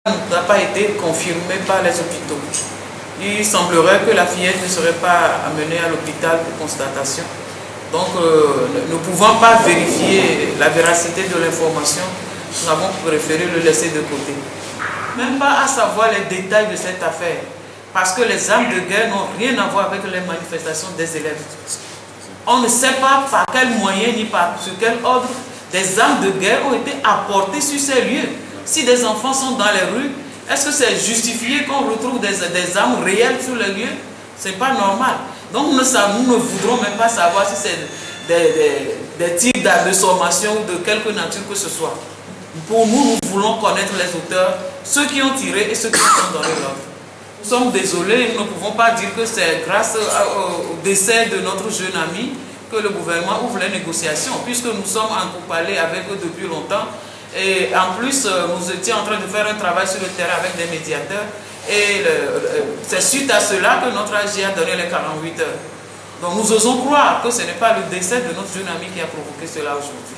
n'a pas été confirmé par les hôpitaux. Il semblerait que la fillette ne serait pas amenée à l'hôpital pour constatation. Donc, ne pouvant pas vérifier la véracité de l'information, nous avons préféré le laisser de côté. Même pas à savoir les détails de cette affaire, parce que les armes de guerre n'ont rien à voir avec les manifestations des élèves. On ne sait pas par quel moyen ni sur quel ordre des armes de guerre ont été apportées sur ces lieux. Si des enfants sont dans les rues, est-ce que c'est justifié qu'on retrouve des armes réelles sur les lieux? Ce n'est pas normal. Donc nous ne voudrons même pas savoir si c'est des tirs de sommation ou de quelque nature que ce soit. Pour nous, nous voulons connaître les auteurs, ceux qui ont tiré et ceux qui ont donné l'ordre. Nous sommes désolés, nous ne pouvons pas dire que c'est grâce au décès de notre jeune ami que le gouvernement ouvre les négociations, puisque nous sommes en pourparlers avec eux depuis longtemps. Et en plus, nous étions en train de faire un travail sur le terrain avec des médiateurs. Et c'est suite à cela que notre AG a donné les 48 heures. Donc nous osons croire que ce n'est pas le décès de notre jeune ami qui a provoqué cela aujourd'hui.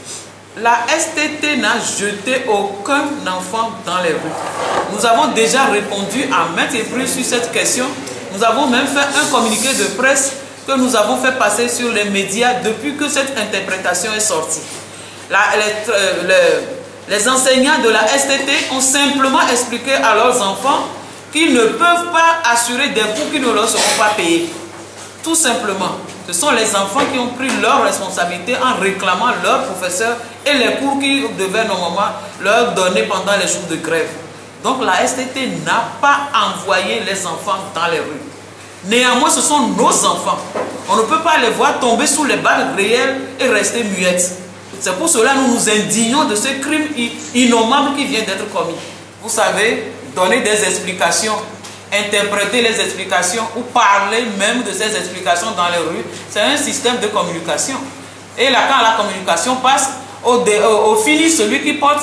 La STT n'a jeté aucun enfant dans les rues. Nous avons déjà répondu à maintes reprises sur cette question. Nous avons même fait un communiqué de presse que nous avons fait passer sur les médias depuis que cette interprétation est sortie. Les enseignants de la STT ont simplement expliqué à leurs enfants qu'ils ne peuvent pas assurer des cours qui ne leur seront pas payés. Tout simplement. Ce sont les enfants qui ont pris leurs responsabilités en réclamant leurs professeurs et les cours qu'ils devaient normalement leur donner pendant les jours de grève. Donc la STT n'a pas envoyé les enfants dans les rues. Néanmoins, ce sont nos enfants. On ne peut pas les voir tomber sous les balles réelles et rester muettes. C'est pour cela que nous nous indignons de ce crime innommable qui vient d'être commis. Vous savez, donner des explications, interpréter les explications ou parler même de ces explications dans les rues, c'est un système de communication. Et là, quand la communication passe, au fini, celui qui porte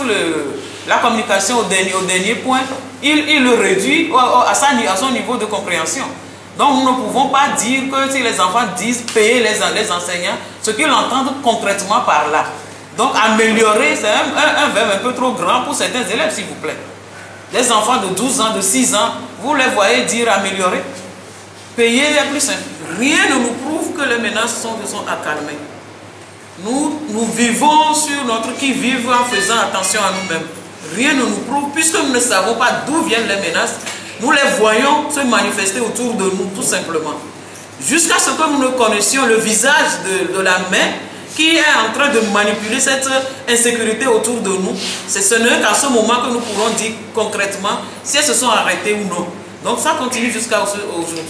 la communication au dernier point, il le réduit à son niveau de compréhension. Donc nous ne pouvons pas dire que si les enfants disent payer les enseignants, ce qu'ils entendent concrètement par là. Donc améliorer, c'est un verbe un peu trop grand pour certains élèves, s'il vous plaît. Les enfants de 12 ans, de 6 ans, vous les voyez dire améliorer. Payer est plus simple. Rien ne nous prouve que les menaces sont à calmer. Nous vivons sur notre qui-vive en faisant attention à nous-mêmes. Rien ne nous prouve, puisque nous ne savons pas d'où viennent les menaces, nous les voyons se manifester autour de nous, tout simplement. Jusqu'à ce que nous ne connaissions le visage de la main qui est en train de manipuler cette insécurité autour de nous, ce n'est qu'à ce moment que nous pourrons dire concrètement si elles se sont arrêtées ou non. Donc ça continue jusqu'à aujourd'hui.